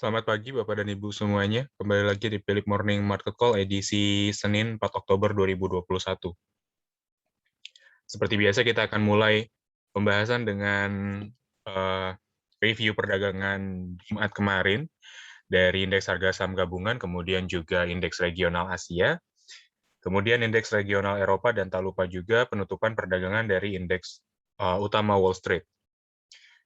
Selamat pagi Bapak dan Ibu semuanya. Kembali lagi di Philip Morning Market Call edisi Senin 4 Oktober 2021. Seperti biasa kita akan mulai pembahasan dengan eh, review perdagangan Jumat kemarin dari indeks harga saham gabungan, kemudian juga indeks regional Asia, kemudian indeks regional Eropa, dan tak lupa juga penutupan perdagangan dari indeks utama Wall Street.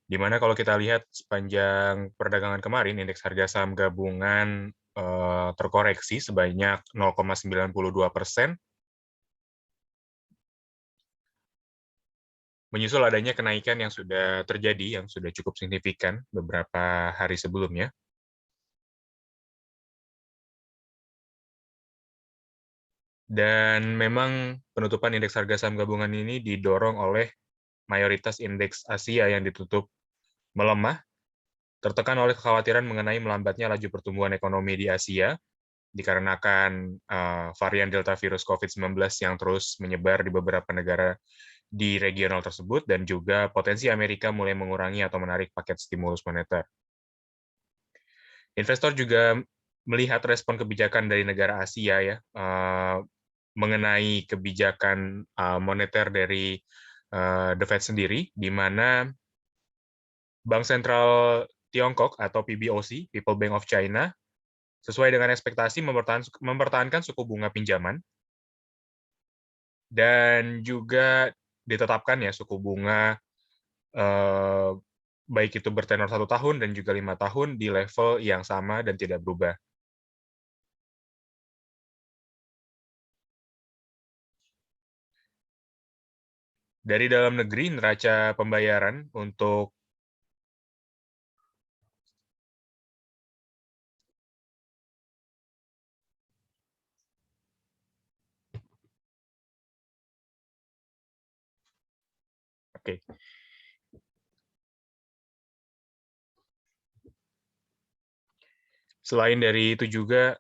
Di mana kalau kita lihat sepanjang perdagangan kemarin, indeks harga saham gabungan terkoreksi sebanyak 0,92%, menyusul adanya kenaikan yang sudah terjadi, yang sudah cukup signifikan beberapa hari sebelumnya. Dan memang penutupan indeks harga saham gabungan ini didorong oleh mayoritas indeks Asia yang ditutup melemah, tertekan oleh kekhawatiran mengenai melambatnya laju pertumbuhan ekonomi di Asia, dikarenakan varian Delta virus COVID-19 yang terus menyebar di beberapa negara di regional tersebut, dan juga potensi Amerika mulai mengurangi atau menarik paket stimulus moneter. Investor juga melihat respon kebijakan dari negara Asia ya mengenai kebijakan moneter dari The Fed sendiri, di mana Bank Sentral Tiongkok atau PBOC, People Bank of China, sesuai dengan ekspektasi mempertahankan suku bunga pinjaman, dan juga ditetapkan ya suku bunga baik itu bertenor 1 tahun dan juga 5 tahun di level yang sama dan tidak berubah. Dari dalam negeri, neraca pembayaran untuk Oke. Selain dari itu juga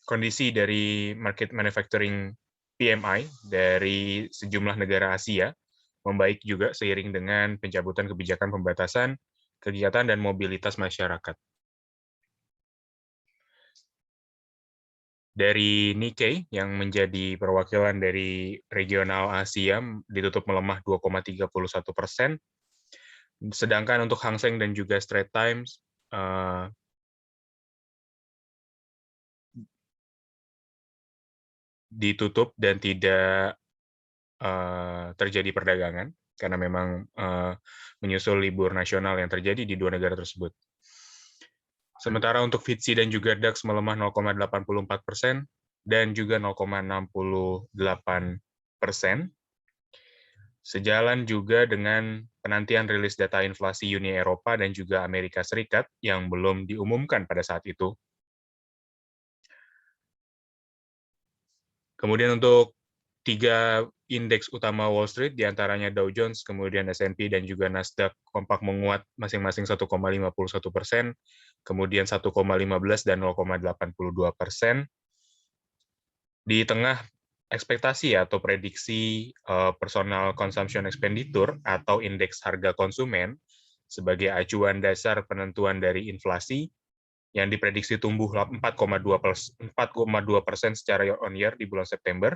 kondisi dari market manufacturing PMI dari sejumlah negara Asia membaik juga seiring dengan pencabutan kebijakan pembatasan kegiatan dan mobilitas masyarakat. Dari Nikkei yang menjadi perwakilan dari regional Asia ditutup melemah 2,31%, sedangkan untuk Hang Seng dan juga Straits Times ditutup dan tidak terjadi perdagangan karena memang menyusul libur nasional yang terjadi di dua negara tersebut. Sementara untuk FTSE dan juga DAX melemah 0,84% dan juga 0,68%. Sejalan juga dengan penantian rilis data inflasi Uni Eropa dan juga Amerika Serikat yang belum diumumkan pada saat itu. Kemudian untuk 3 indeks utama Wall Street, diantaranya Dow Jones, kemudian S&P, dan juga Nasdaq kompak menguat masing-masing 1,51%, kemudian 1,15 dan 0,82%. Di tengah ekspektasi atau prediksi personal consumption expenditure atau indeks harga konsumen sebagai acuan dasar penentuan dari inflasi yang diprediksi tumbuh 4,2% secara year on year di bulan September,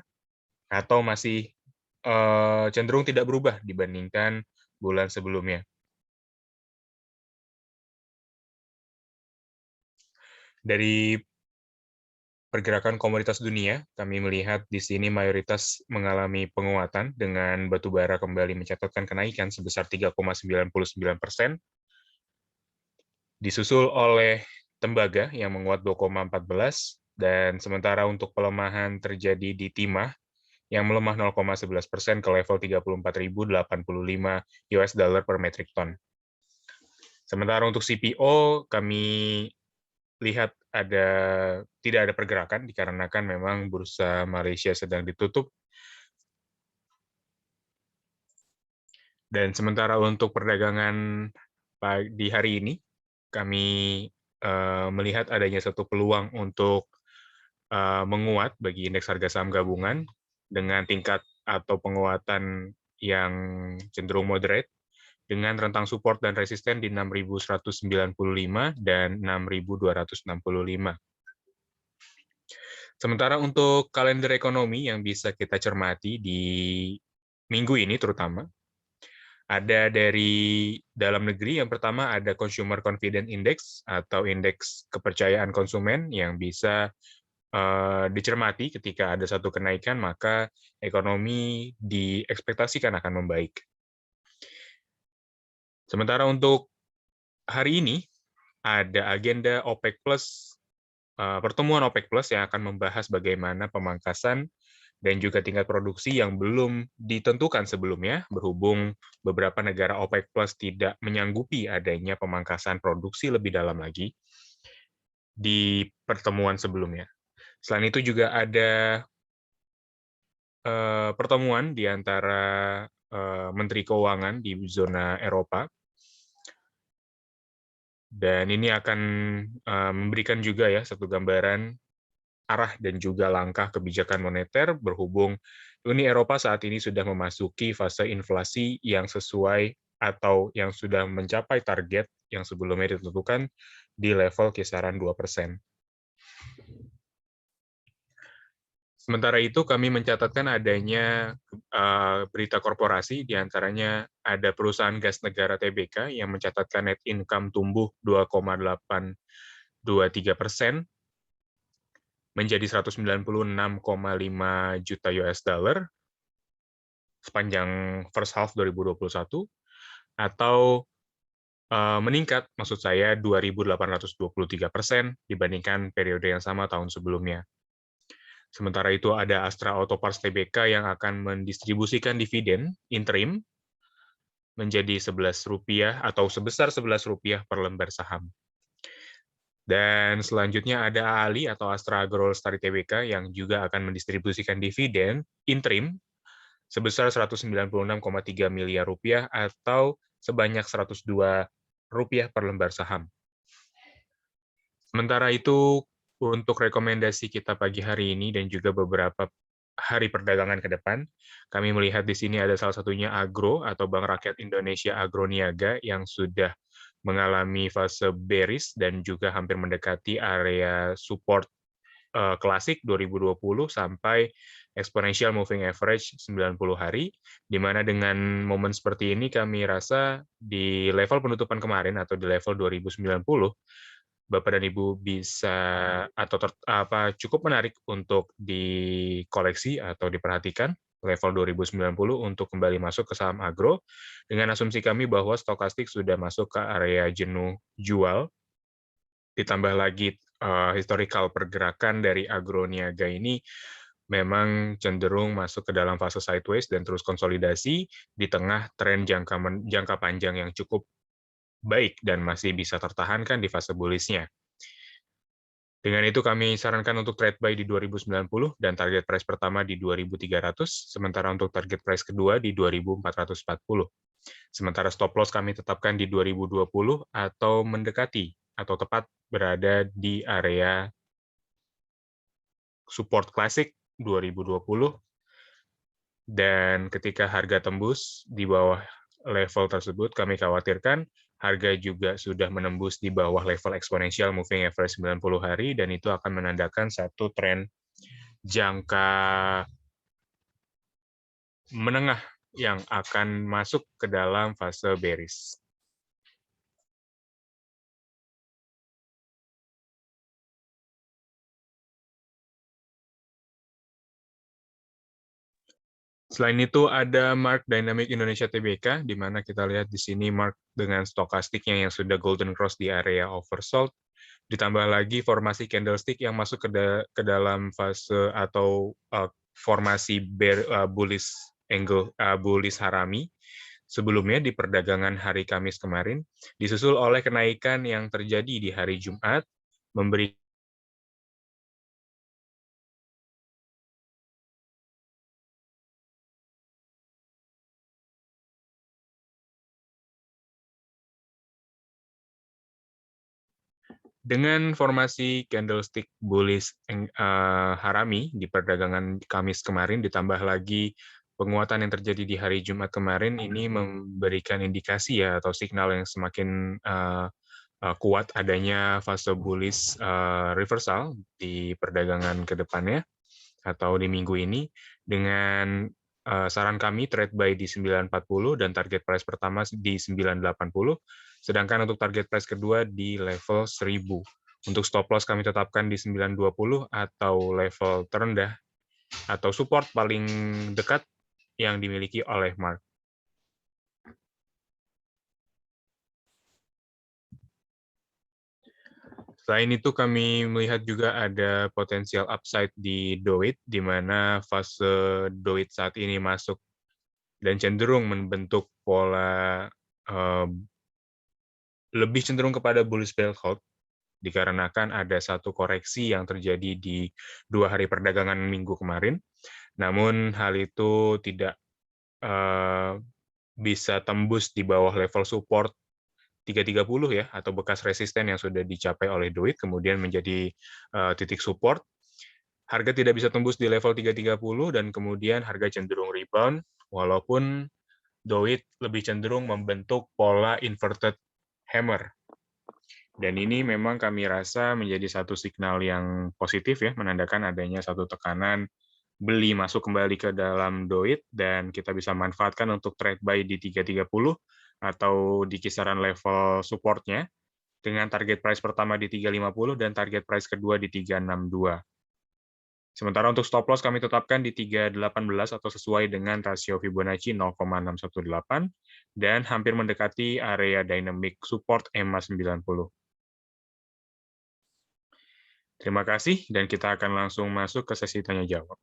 atau masih cenderung tidak berubah dibandingkan bulan sebelumnya. Dari pergerakan komoditas dunia, kami melihat di sini mayoritas mengalami penguatan dengan batu bara kembali mencatatkan kenaikan sebesar 3,99%, disusul oleh tembaga yang menguat 2,14%, dan sementara untuk pelemahan terjadi di timah yang melemah 0,11% ke level 34.085 US dollar per metric ton. Sementara untuk CPO, kami lihat tidak ada pergerakan dikarenakan memang bursa Malaysia sedang ditutup. Dan sementara untuk perdagangan di hari ini, kami melihat adanya satu peluang untuk menguat bagi indeks harga saham gabungan dengan tingkat atau penguatan yang cenderung moderate, dengan rentang support dan resisten di 6.195 dan 6.265. Sementara untuk kalender ekonomi yang bisa kita cermati di minggu ini terutama, ada dari dalam negeri. Yang pertama ada Consumer Confidence Index atau indeks kepercayaan konsumen yang bisa dicermati ketika ada satu kenaikan, maka ekonomi diekspektasikan akan membaik. Sementara untuk hari ini, ada agenda OPEC Plus, pertemuan OPEC Plus yang akan membahas bagaimana pemangkasan dan juga tingkat produksi yang belum ditentukan sebelumnya, berhubung beberapa negara OPEC Plus tidak menyanggupi adanya pemangkasan produksi lebih dalam lagi di pertemuan sebelumnya. Selain itu juga ada pertemuan di antara Menteri Keuangan di zona Eropa, dan ini akan memberikan juga ya satu gambaran arah dan juga langkah kebijakan moneter, berhubung Uni Eropa saat ini sudah memasuki fase inflasi yang sesuai atau yang sudah mencapai target yang sebelumnya ditentukan di level kisaran 2%. Sementara itu, kami mencatatkan adanya berita korporasi, diantaranya ada perusahaan gas negara TBK yang mencatatkan net income tumbuh 2,823% menjadi 196,5 juta US dollar sepanjang first half 2021, atau meningkat, maksud saya 2.823% dibandingkan periode yang sama tahun sebelumnya. Sementara itu ada Astra Auto Parts Tbk yang akan mendistribusikan dividen interim menjadi Rp11 atau sebesar Rp11 per lembar saham. Dan selanjutnya ada AALI atau Astra Agro Lestari Tbk yang juga akan mendistribusikan dividen interim sebesar Rp196,3 miliar atau sebanyak Rp102 per lembar saham. Sementara itu, untuk rekomendasi kita pagi hari ini dan juga beberapa hari perdagangan ke depan, kami melihat di sini ada salah satunya Agro atau Bank Rakyat Indonesia Agroniaga yang sudah mengalami fase bearish dan juga hampir mendekati area support klasik 2020 sampai exponential moving average 90 hari, di mana dengan momen seperti ini kami rasa di level penutupan kemarin atau di level 2090, Bapak dan Ibu bisa atau cukup menarik untuk dikoleksi atau diperhatikan level 2090 untuk kembali masuk ke saham agro, dengan asumsi kami bahwa stokastik sudah masuk ke area jenuh jual, ditambah lagi historical pergerakan dari agroniaga ini memang cenderung masuk ke dalam fase sideways dan terus konsolidasi di tengah tren jangka panjang yang cukup baik dan masih bisa tertahankan di fase bullish-nya. Dengan itu kami sarankan untuk trade buy di 2090 dan target price pertama di 2300, sementara untuk target price kedua di 2440. Sementara stop loss kami tetapkan di 2020 atau mendekati atau tepat berada di area support klasik 2020, dan ketika harga tembus di bawah level tersebut, kami khawatirkan harga juga sudah menembus di bawah level exponential moving average 90 hari, dan itu akan menandakan satu tren jangka menengah yang akan masuk ke dalam fase bearish. Selain itu ada Mark Dynamic Indonesia Tbk, di mana kita lihat di sini Mark dengan stokastiknya yang sudah golden cross di area oversold, ditambah lagi formasi candlestick yang masuk ke dalam fase atau formasi bullish angle, bullish harami sebelumnya di perdagangan hari Kamis kemarin, disusul oleh kenaikan yang terjadi di hari Jumat, memberi dengan formasi candlestick bullish harami di perdagangan Kamis kemarin, ditambah lagi penguatan yang terjadi di hari Jumat kemarin ini memberikan indikasi ya atau signal yang semakin kuat adanya fase bullish reversal di perdagangan ke depannya atau di minggu ini dengan saran kami trade buy di 940 dan target price pertama di 980, sedangkan untuk target price kedua di level 1000. Untuk stop loss kami tetapkan di 920 atau level terendah atau support paling dekat yang dimiliki oleh Mark. Selain itu, kami melihat juga ada potensial upside di DOIT, di mana fase DOIT saat ini masuk dan cenderung membentuk pola lebih cenderung kepada bullish bell hold, dikarenakan ada satu koreksi yang terjadi di 2 hari perdagangan minggu kemarin. Namun hal itu tidak bisa tembus di bawah level support 330 ya, atau bekas resisten yang sudah dicapai oleh DOIT, kemudian menjadi titik support. Harga tidak bisa tembus di level 330 dan kemudian harga cenderung rebound, walaupun DOIT lebih cenderung membentuk pola inverted hammer. Dan ini memang kami rasa menjadi satu signal yang positif ya, menandakan adanya satu tekanan beli masuk kembali ke dalam DOIT dan kita bisa manfaatkan untuk trade buy di 330 atau di kisaran level support-nya dengan target price pertama di 350 dan target price kedua di 362. Sementara untuk stop loss kami tetapkan di 318 atau sesuai dengan rasio Fibonacci 0,618 dan hampir mendekati area dynamic support EMA 90. Terima kasih dan kita akan langsung masuk ke sesi tanya jawab.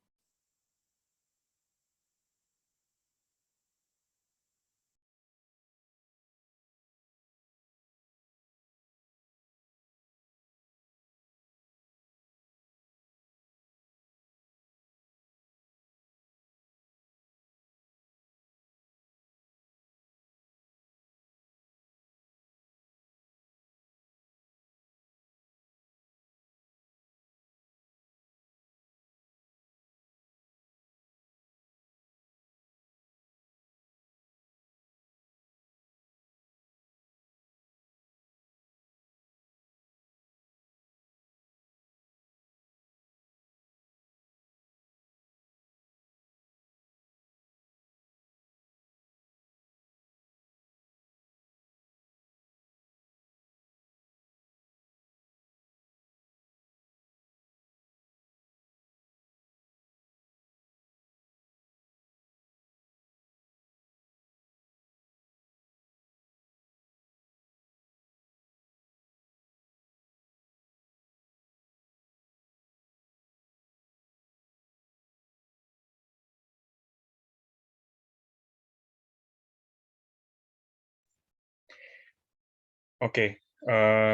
Oke,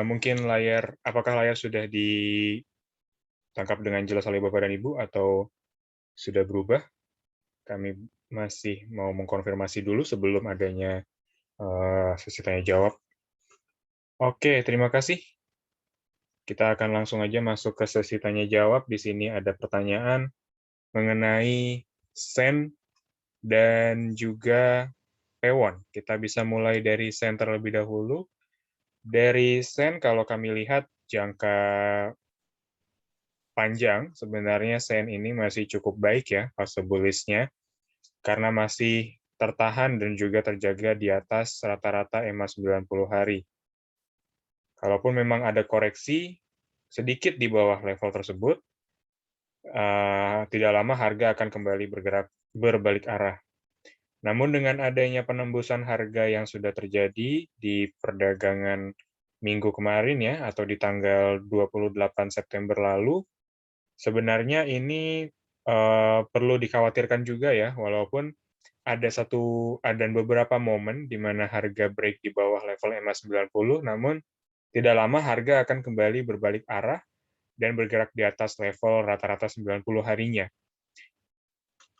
mungkin apakah layar sudah ditangkap dengan jelas oleh Bapak dan Ibu atau sudah berubah? Kami masih mau mengkonfirmasi dulu sebelum adanya sesi tanya jawab. Oke, terima kasih. Kita akan langsung aja masuk ke sesi tanya jawab. Di sini ada pertanyaan mengenai SEN dan juga Pewon. Kita bisa mulai dari SEN terlebih dahulu. Dari SEN, kalau kami lihat jangka panjang, sebenarnya SEN ini masih cukup baik ya, fase bullish-nya, karena masih tertahan dan juga terjaga di atas rata-rata EMA 90 hari. Kalaupun memang ada koreksi sedikit di bawah level tersebut, tidak lama harga akan kembali bergerak berbalik arah. Namun dengan adanya penembusan harga yang sudah terjadi di perdagangan minggu kemarin ya, atau di tanggal 28 September lalu, sebenarnya ini perlu dikhawatirkan juga ya, walaupun ada beberapa momen di mana harga break di bawah level EMA 90, namun tidak lama harga akan kembali berbalik arah dan bergerak di atas level rata-rata 90 harinya.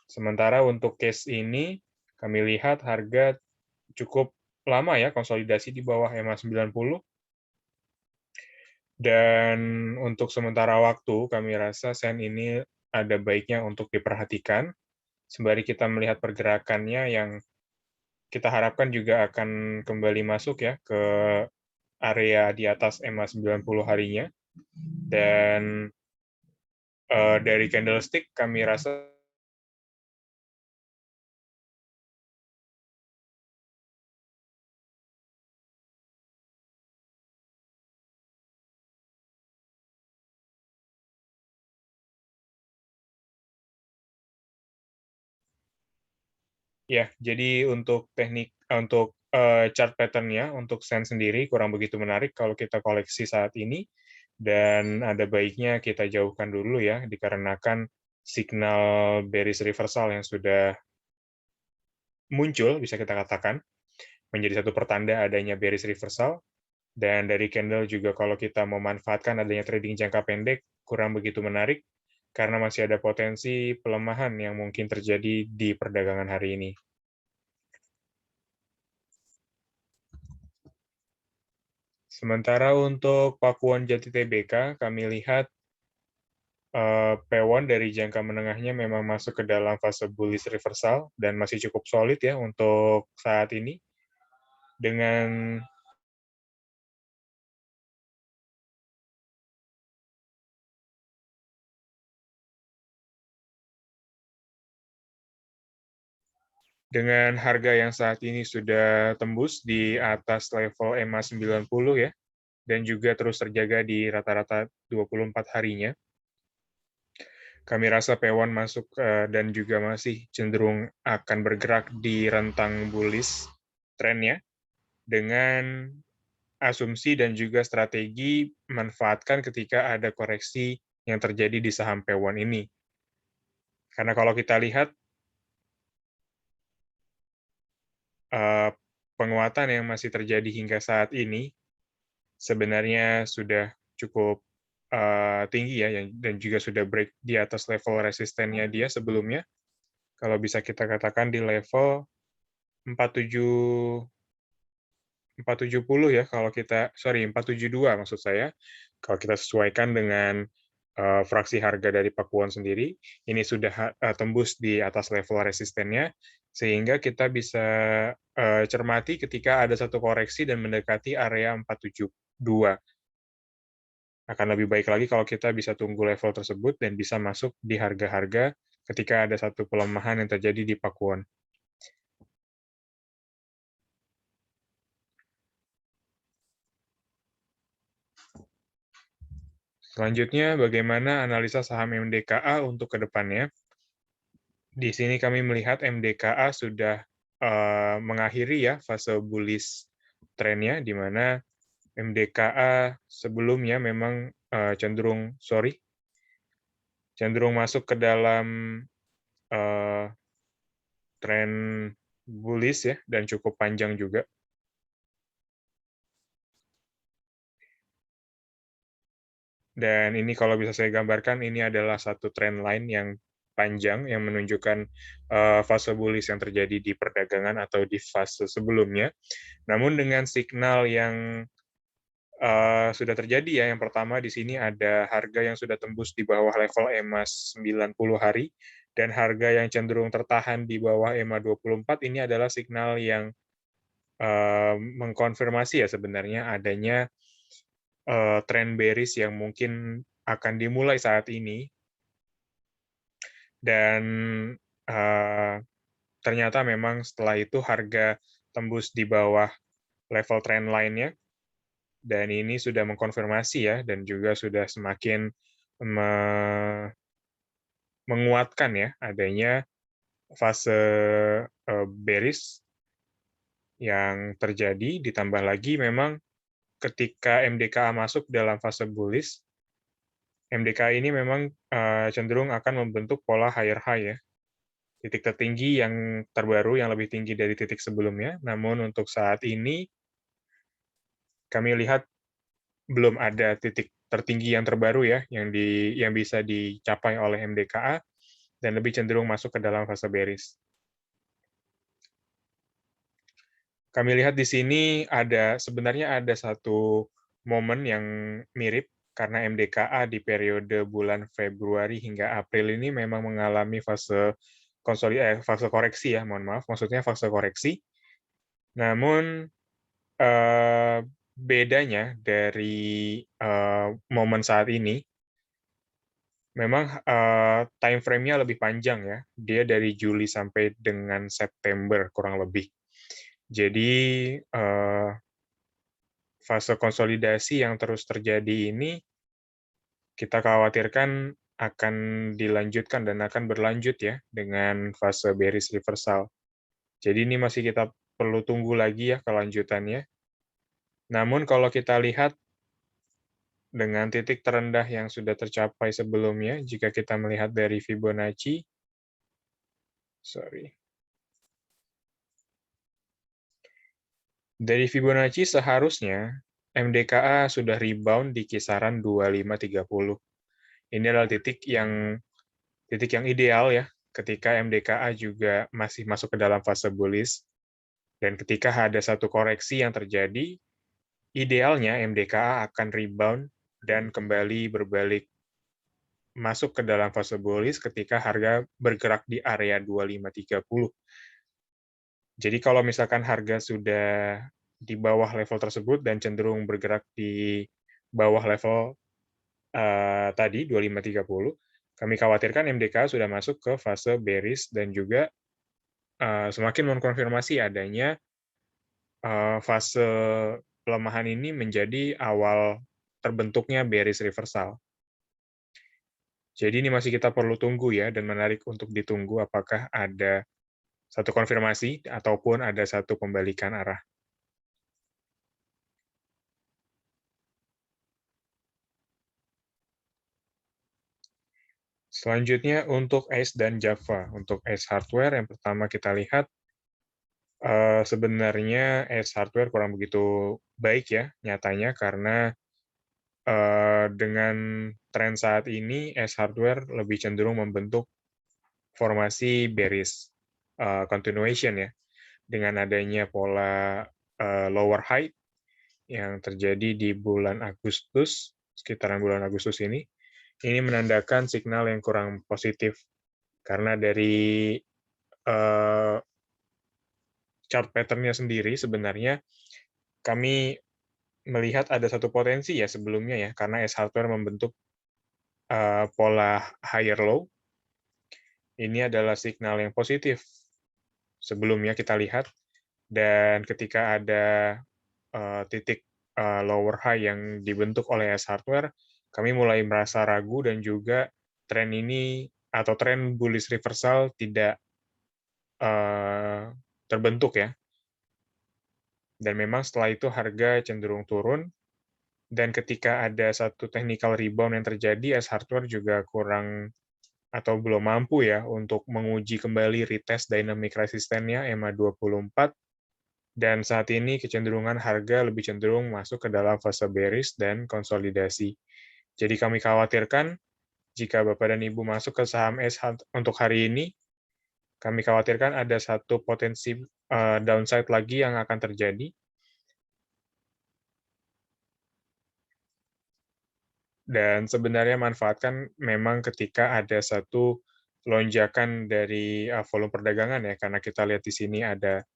Sementara untuk case ini, kami lihat harga cukup lama ya konsolidasi di bawah EMA 90. Dan untuk sementara waktu, kami rasa SEN ini ada baiknya untuk diperhatikan, sembari kita melihat pergerakannya yang kita harapkan juga akan kembali masuk ya ke area di atas EMA 90 harinya. Dan dari candlestick kami rasa ya, jadi untuk chart pattern-nya, untuk sen sendiri kurang begitu menarik kalau kita koleksi saat ini, dan ada baiknya kita jauhkan dulu ya, dikarenakan signal bearish reversal yang sudah muncul, bisa kita katakan, menjadi satu pertanda adanya bearish reversal, dan dari candle juga kalau kita memanfaatkan adanya trading jangka pendek, kurang begitu menarik, karena masih ada potensi pelemahan yang mungkin terjadi di perdagangan hari ini. Sementara untuk Pakuan Jati Tbk, kami lihat P1 dari jangka menengahnya memang masuk ke dalam fase bullish reversal dan masih cukup solid ya untuk saat ini. Dengan harga yang saat ini sudah tembus di atas level EMA 90 ya, dan juga terus terjaga di rata-rata 24 harinya. Kami rasa P1 masuk dan juga masih cenderung akan bergerak di rentang bullish trennya dengan asumsi dan juga strategi manfaatkan ketika ada koreksi yang terjadi di saham P1 ini. Karena kalau kita lihat penguatan yang masih terjadi hingga saat ini sebenarnya sudah cukup tinggi ya, dan juga sudah break di atas level resistennya dia sebelumnya. Kalau bisa kita katakan di level 47 470 ya, kalau kita, sorry, 472 maksud saya, kalau kita sesuaikan dengan fraksi harga dari Pakuan sendiri, ini sudah tembus di atas level resistennya, sehingga kita bisa cermati ketika ada satu koreksi dan mendekati area 472. Akan lebih baik lagi kalau kita bisa tunggu level tersebut dan bisa masuk di harga-harga ketika ada satu pelemahan yang terjadi di Pakuan. Selanjutnya, bagaimana analisa saham MDKA untuk ke depannya? Di sini kami melihat MDKA sudah mengakhiri ya fase bullish trennya, di mana MDKA sebelumnya memang cenderung masuk ke dalam tren bullish ya, dan cukup panjang juga. Dan ini kalau bisa saya gambarkan, ini adalah satu trend line yang panjang yang menunjukkan fase bullish yang terjadi di perdagangan atau di fase sebelumnya. Namun dengan signal yang sudah terjadi ya, yang pertama di sini ada harga yang sudah tembus di bawah level EMA 90 hari, dan harga yang cenderung tertahan di bawah EMA 24, ini adalah signal yang mengkonfirmasi ya sebenarnya adanya tren bearish yang mungkin akan dimulai saat ini, dan ternyata memang setelah itu harga tembus di bawah level trend line-nya, dan ini sudah mengkonfirmasi ya, dan juga sudah semakin menguatkan ya adanya fase bearish yang terjadi, ditambah lagi memang ketika MDKA masuk dalam fase bullish, MDKA ini memang cenderung akan membentuk pola higher high ya, titik tertinggi yang terbaru yang lebih tinggi dari titik sebelumnya. Namun untuk saat ini kami lihat belum ada titik tertinggi yang terbaru ya yang bisa dicapai oleh MDKA, dan lebih cenderung masuk ke dalam fase bearish. Kami lihat di sini sebenarnya ada satu momen yang mirip, karena MDKA di periode bulan Februari hingga April ini memang mengalami fase fase koreksi ya, mohon maaf, maksudnya fase koreksi. Namun bedanya dari momen saat ini, memang time frame-nya lebih panjang ya. Dia dari Juli sampai dengan September kurang lebih. Jadi fase konsolidasi yang terus terjadi ini kita khawatirkan akan dilanjutkan dan akan berlanjut ya dengan fase bearish reversal. Jadi ini masih kita perlu tunggu lagi ya kelanjutannya. Namun kalau kita lihat dengan titik terendah yang sudah tercapai sebelumnya, jika kita melihat dari Fibonacci, dari Fibonacci seharusnya MDKA sudah rebound di kisaran 2530. Ini adalah titik yang ideal ya, ketika MDKA juga masih masuk ke dalam fase bullish, dan ketika ada satu koreksi yang terjadi, idealnya MDKA akan rebound dan kembali berbalik masuk ke dalam fase bullish ketika harga bergerak di area 2530. Jadi kalau misalkan harga sudah di bawah level tersebut dan cenderung bergerak di bawah level tadi 2530, kami khawatirkan MDKA sudah masuk ke fase bearish dan juga semakin mengkonfirmasi adanya fase pelemahan ini menjadi awal terbentuknya bearish reversal. Jadi ini masih kita perlu tunggu ya, dan menarik untuk ditunggu apakah ada satu konfirmasi ataupun ada satu pembalikan arah. Selanjutnya untuk ACE dan Java. Untuk ACE hardware, yang pertama kita lihat, sebenarnya ACE hardware kurang begitu baik ya nyatanya, karena dengan tren saat ini, ACE hardware lebih cenderung membentuk formasi bearish continuation ya, dengan adanya pola lower high yang terjadi di bulan Agustus, sekitaran bulan Agustus ini menandakan signal yang kurang positif, karena dari chart pattern-nya sendiri sebenarnya kami melihat ada satu potensi ya sebelumnya ya, karena ACE hardware membentuk pola higher low. Ini adalah signal yang positif sebelumnya kita lihat, dan ketika ada titik lower high yang dibentuk oleh ACE hardware, kami mulai merasa ragu dan juga tren ini atau tren bullish reversal tidak terbentuk ya. Dan memang setelah itu harga cenderung turun, dan ketika ada satu technical rebound yang terjadi, ACE hardware juga kurang atau belum mampu ya untuk menguji kembali retest dynamic resistance-nya EMA24, dan saat ini kecenderungan harga lebih cenderung masuk ke dalam fase bearish dan konsolidasi. Jadi kami khawatirkan jika Bapak dan Ibu masuk ke saham ACE untuk hari ini, kami khawatirkan ada satu potensi downside lagi yang akan terjadi. Dan sebenarnya manfaatkan memang ketika ada satu lonjakan dari volume perdagangan ya, karena kita lihat di sini ada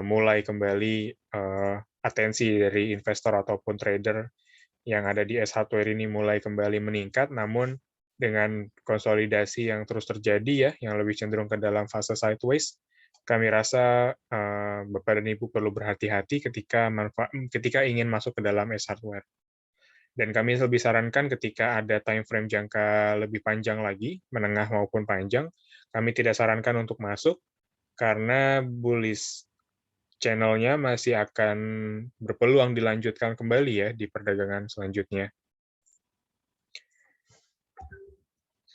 mulai kembali atensi dari investor ataupun trader yang ada di ACE hardware ini mulai kembali meningkat, namun dengan konsolidasi yang terus terjadi ya, yang lebih cenderung ke dalam fase sideways, kami rasa Bapak dan Ibu perlu berhati-hati ketika ingin masuk ke dalam ACE hardware. Dan kami lebih sarankan ketika ada time frame jangka lebih panjang lagi, menengah maupun panjang, kami tidak sarankan untuk masuk, karena bullish channel-nya masih akan berpeluang dilanjutkan kembali ya di perdagangan selanjutnya.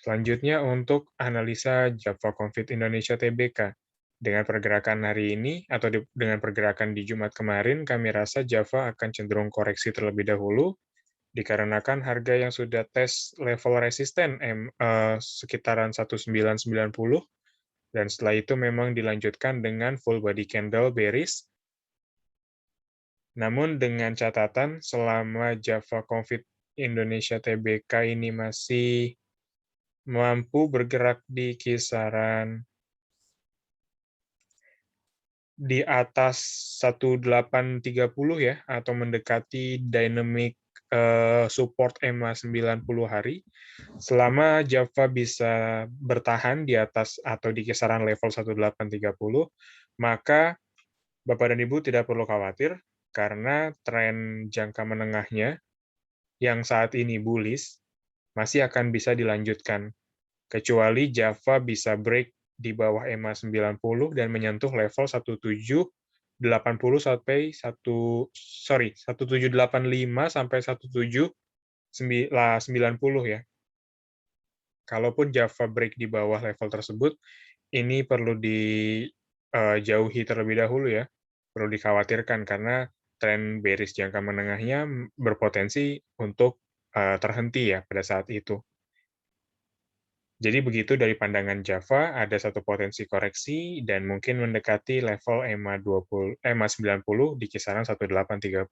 Selanjutnya untuk analisa Java Confid Indonesia Tbk. Dengan pergerakan hari ini, atau dengan pergerakan di Jumat kemarin, kami rasa Java akan cenderung koreksi terlebih dahulu, dikarenakan harga yang sudah tes level resisten sekitaran 1990, dan setelah itu memang dilanjutkan dengan full body candle bearish. Namun dengan catatan selama Java Confid Indonesia Tbk ini masih mampu bergerak di kisaran di atas 1830 ya, atau mendekati dynamic support EMA 90 hari, selama Java bisa bertahan di atas atau di kisaran level 1830, maka Bapak dan Ibu tidak perlu khawatir, karena tren jangka menengahnya yang saat ini bullish masih akan bisa dilanjutkan, kecuali Java bisa break di bawah EMA 90 dan menyentuh level 1780 sampai 1785 sampai 1790 ya. Kalaupun Java break di bawah level tersebut, ini perlu dijauhi terlebih dahulu ya. Perlu dikhawatirkan karena tren bearish jangka menengahnya berpotensi untuk terhenti ya pada saat itu. Jadi begitu dari pandangan Java, ada satu potensi koreksi dan mungkin mendekati level EMA 90 di kisaran 1830.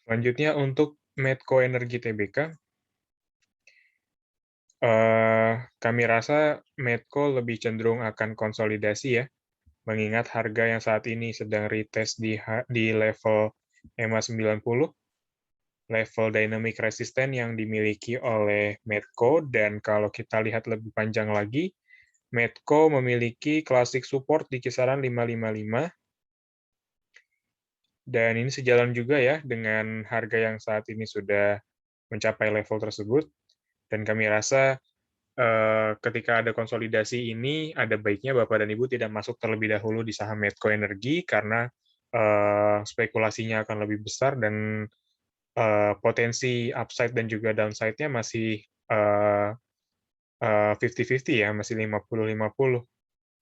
Selanjutnya untuk Medco Energi Tbk, kami rasa Medco lebih cenderung akan konsolidasi ya, mengingat harga yang saat ini sedang retest di level EMA 90, level dynamic resisten yang dimiliki oleh Medco, dan kalau kita lihat lebih panjang lagi, Medco memiliki classic support di kisaran 555, dan ini sejalan juga ya dengan harga yang saat ini sudah mencapai level tersebut, dan kami rasa ketika ada konsolidasi ini, ada baiknya Bapak dan Ibu tidak masuk terlebih dahulu di saham Medco Energi, karena spekulasinya akan lebih besar, dan potensi upside dan juga downside-nya masih 50-50 ya, masih 50-50.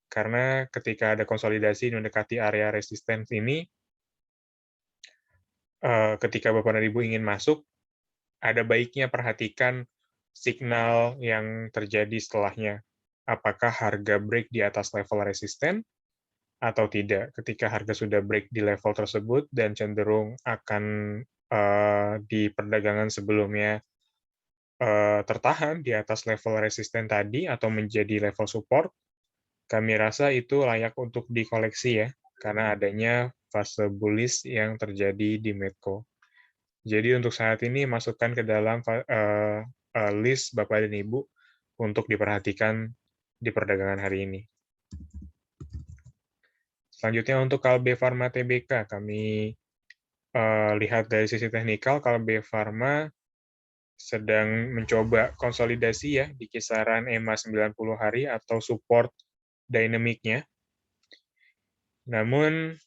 Karena ketika ada konsolidasi mendekati area resisten ini, ketika Bapak dan Ibu ingin masuk, ada baiknya perhatikan signal yang terjadi setelahnya. Apakah harga break di atas level resisten atau tidak. Ketika harga sudah break di level tersebut dan cenderung akan di perdagangan sebelumnya tertahan di atas level resisten tadi atau menjadi level support, kami rasa itu layak untuk dikoleksi ya, karena adanya fase bullish yang terjadi di Medco. Jadi untuk saat ini masukkan ke dalam list Bapak dan Ibu untuk diperhatikan di perdagangan hari ini. Selanjutnya untuk Kalbe Farma Tbk, kami lihat dari sisi teknikal, Kalbe Farma sedang mencoba konsolidasi ya di kisaran EMA 90 hari atau support dynamic-nya. Namun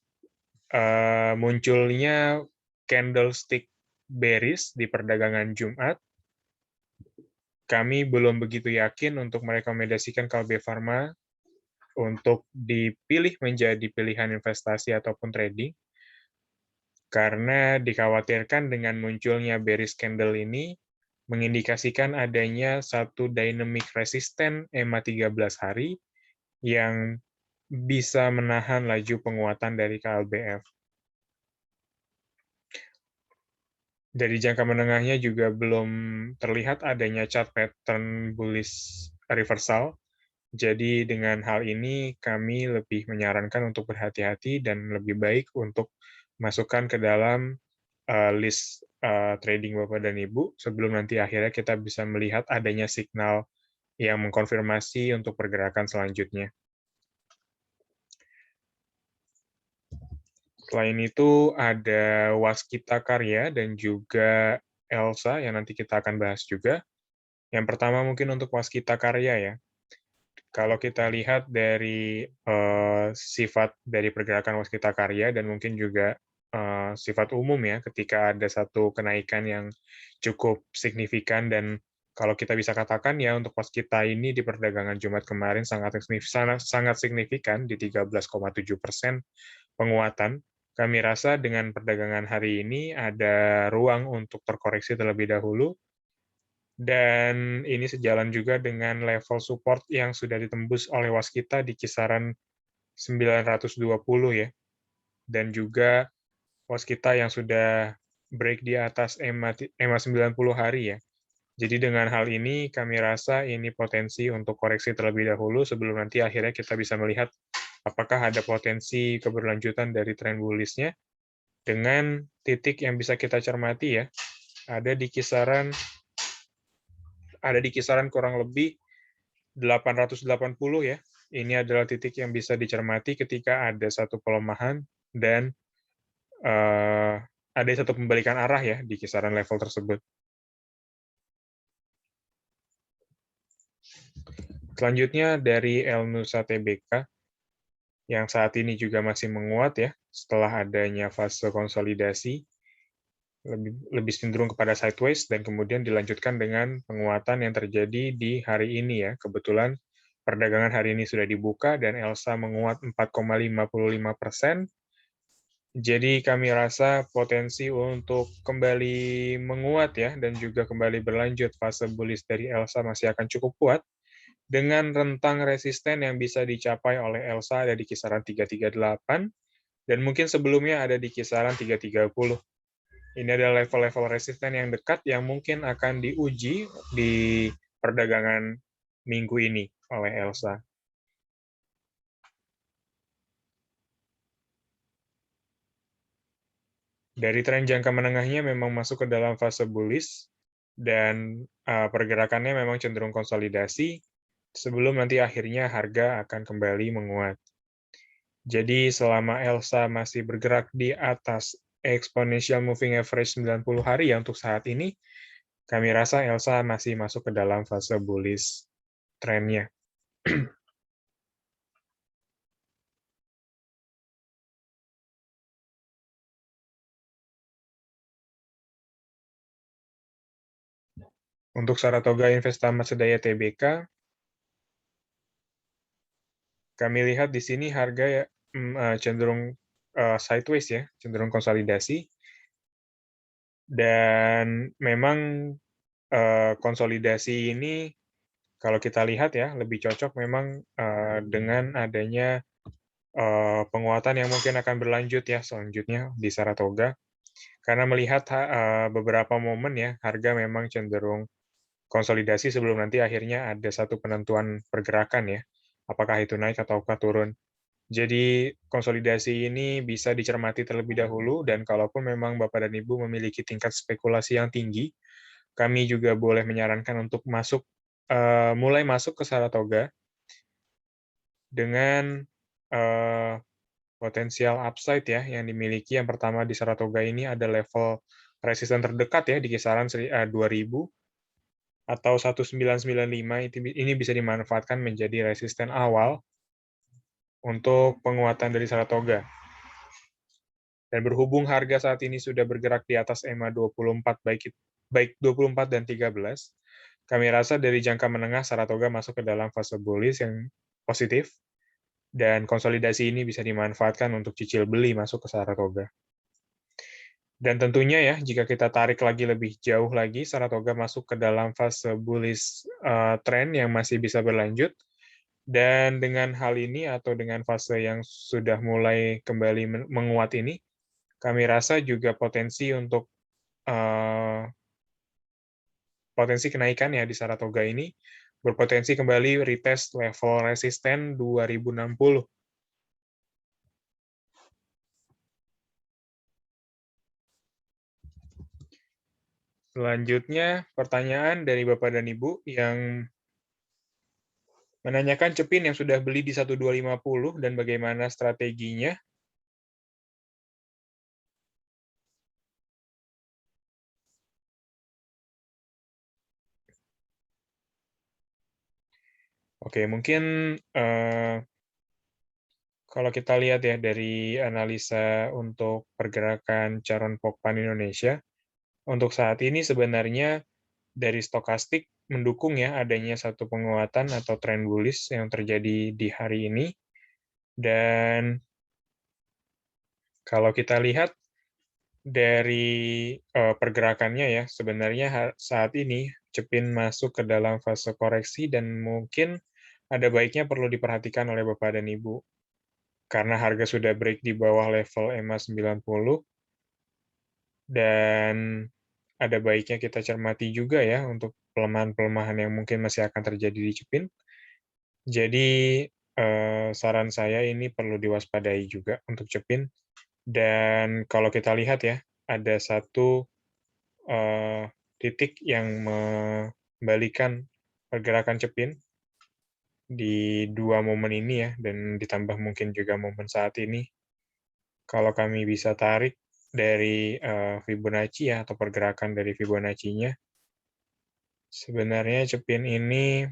munculnya candlestick bearish di perdagangan Jumat, kami belum begitu yakin untuk merekomendasikan Kalbe Farma untuk dipilih menjadi pilihan investasi ataupun trading, karena dikhawatirkan dengan munculnya bearish candle ini mengindikasikan adanya satu dynamic resisten EMA 13 hari yang bisa menahan laju penguatan dari KLBF. Dari jangka menengahnya juga belum terlihat adanya chart pattern bullish reversal. Jadi dengan hal ini kami lebih menyarankan untuk berhati-hati dan lebih baik untuk masukkan ke dalam list trading Bapak dan Ibu sebelum nanti akhirnya kita bisa melihat adanya signal yang mengkonfirmasi untuk pergerakan selanjutnya. Selain itu ada Waskita Karya dan juga Elsa yang nanti kita akan bahas juga. Yang pertama mungkin untuk Waskita Karya ya. Kalau kita lihat dari sifat dari pergerakan Waskita Karya dan mungkin juga sifat umum ya, ketika ada satu kenaikan yang cukup signifikan, dan kalau kita bisa katakan ya untuk Waskita ini di perdagangan Jumat kemarin sangat signifikan di 13,7% penguatan. Kami rasa dengan perdagangan hari ini ada ruang untuk terkoreksi terlebih dahulu, dan ini sejalan juga dengan level support yang sudah ditembus oleh Waskita di kisaran 920 ya, dan juga Waskita yang sudah break di atas EMA 90 hari ya. Jadi dengan hal ini kami rasa ini potensi untuk koreksi terlebih dahulu sebelum nanti akhirnya kita bisa melihat apakah ada potensi keberlanjutan dari tren bullish-nya dengan titik yang bisa kita cermati ya, ada di kisaran kurang lebih 880 ya. Ini adalah titik yang bisa dicermati ketika ada satu pelemahan dan ada satu pembalikan arah ya di kisaran level tersebut. Selanjutnya dari El Nusa Tbk yang saat ini juga masih menguat ya setelah adanya fase konsolidasi lebih cenderung kepada sideways dan kemudian dilanjutkan dengan penguatan yang terjadi di hari ini ya. Kebetulan perdagangan hari ini sudah dibuka dan Elsa menguat 4,55%. Jadi kami rasa potensi untuk kembali menguat ya dan juga kembali berlanjut fase bullish dari Elsa masih akan cukup kuat dengan rentang resisten yang bisa dicapai oleh Elsa ada di kisaran 338 dan mungkin sebelumnya ada di kisaran 330. Ini adalah level-level resisten yang dekat yang mungkin akan diuji di perdagangan minggu ini oleh Elsa. Dari tren jangka menengahnya memang masuk ke dalam fase bullish, dan pergerakannya memang cenderung konsolidasi, sebelum nanti akhirnya harga akan kembali menguat. Jadi selama Elsa masih bergerak di atas exponential moving average 90 hari ya untuk saat ini, kami rasa Elsa masih masuk ke dalam fase bullish trennya. Untuk Saratoga Investama Sedaya Tbk, kami lihat di sini harga cenderung sideways ya, cenderung konsolidasi, dan memang konsolidasi ini kalau kita lihat ya lebih cocok memang dengan adanya penguatan yang mungkin akan berlanjut ya selanjutnya di Saratoga, karena melihat beberapa momen ya harga memang cenderung konsolidasi sebelum nanti akhirnya ada satu penentuan pergerakan ya, apakah itu naik ataukah turun. Jadi konsolidasi ini bisa dicermati terlebih dahulu, dan kalaupun memang Bapak dan Ibu memiliki tingkat spekulasi yang tinggi, kami juga boleh menyarankan untuk mulai masuk ke Saratoga dengan potensial upside ya yang dimiliki. Yang pertama di Saratoga ini ada level resisten terdekat ya di kisaran 2000 atau 1995. Ini bisa dimanfaatkan menjadi resisten awal untuk penguatan dari Saratoga. Dan berhubung harga saat ini sudah bergerak di atas EMA 24 baik 24 dan 13, kami rasa dari jangka menengah Saratoga masuk ke dalam fase bullish yang positif, dan konsolidasi ini bisa dimanfaatkan untuk cicil beli masuk ke Saratoga. Dan tentunya ya, jika kita tarik lagi lebih jauh lagi, Saratoga masuk ke dalam fase bullish trend yang masih bisa berlanjut, dan dengan hal ini atau dengan fase yang sudah mulai kembali menguat ini, kami rasa juga potensi untuk potensi kenaikan ya di Saratoga ini berpotensi kembali retest level resisten 2060. Selanjutnya, pertanyaan dari Bapak dan Ibu yang menanyakan Cepin yang sudah beli di 1250 dan bagaimana strateginya. Oke, mungkin kalau kita lihat ya dari analisa untuk pergerakan Charon Pokpan Indonesia, untuk saat ini sebenarnya dari stokastik mendukung ya adanya satu penguatan atau tren bullish yang terjadi di hari ini. Dan kalau kita lihat dari pergerakannya ya, sebenarnya saat ini Cepin masuk ke dalam fase koreksi dan mungkin ada baiknya perlu diperhatikan oleh Bapak dan Ibu. Karena harga sudah break di bawah level EMA 90 dan ada baiknya kita cermati juga ya untuk pelemahan-pelemahan yang mungkin masih akan terjadi di CEPIN. Jadi, saran saya ini perlu diwaspadai juga untuk CEPIN, dan kalau kita lihat ya, ada satu titik yang membalikan pergerakan CEPIN di 2 momen ini ya, dan ditambah mungkin juga momen saat ini. Kalau kami bisa tarik dari, Fibonacci ya, atau pergerakan dari Fibonacci-nya, sebenarnya CEPIN ini,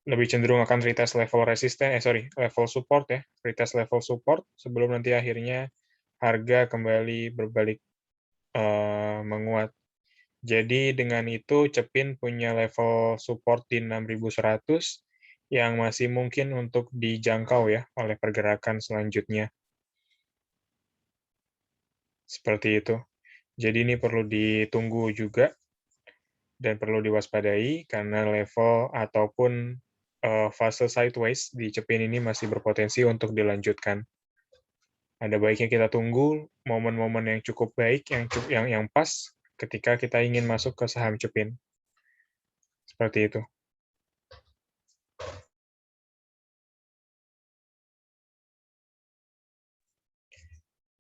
lebih cenderung akan retest level level support ya, retest level support sebelum nanti akhirnya harga kembali berbalik, menguat. Jadi dengan itu CEPIN punya level support di 6.100 yang masih mungkin untuk dijangkau ya oleh pergerakan selanjutnya, seperti itu. Jadi ini perlu ditunggu juga dan perlu diwaspadai karena level ataupun, fase sideways di CEPIN ini masih berpotensi untuk dilanjutkan. Ada baiknya kita tunggu momen-momen yang cukup baik, yang pas ketika kita ingin masuk ke saham CEPIN, seperti itu.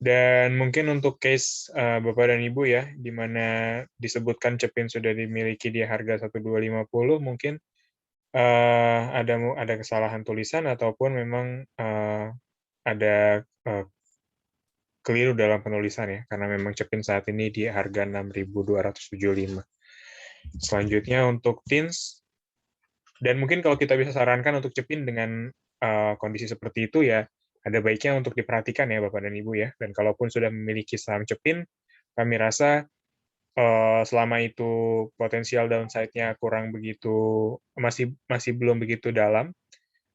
Dan mungkin untuk case, Bapak dan Ibu ya, di mana disebutkan CEPIN sudah dimiliki di harga 1.250, mungkin, ada kesalahan tulisan ataupun memang, ada, keliru dalam penulisan ya, karena memang CEPIN saat ini di harga 6.275. Selanjutnya untuk TINS, dan mungkin kalau kita bisa sarankan untuk CEPIN dengan, kondisi seperti itu ya, ada baiknya untuk diperhatikan ya Bapak dan Ibu ya, dan kalaupun sudah memiliki saham CEPIN, kami rasa, selama itu potensial downside-nya kurang begitu, masih masih belum begitu dalam,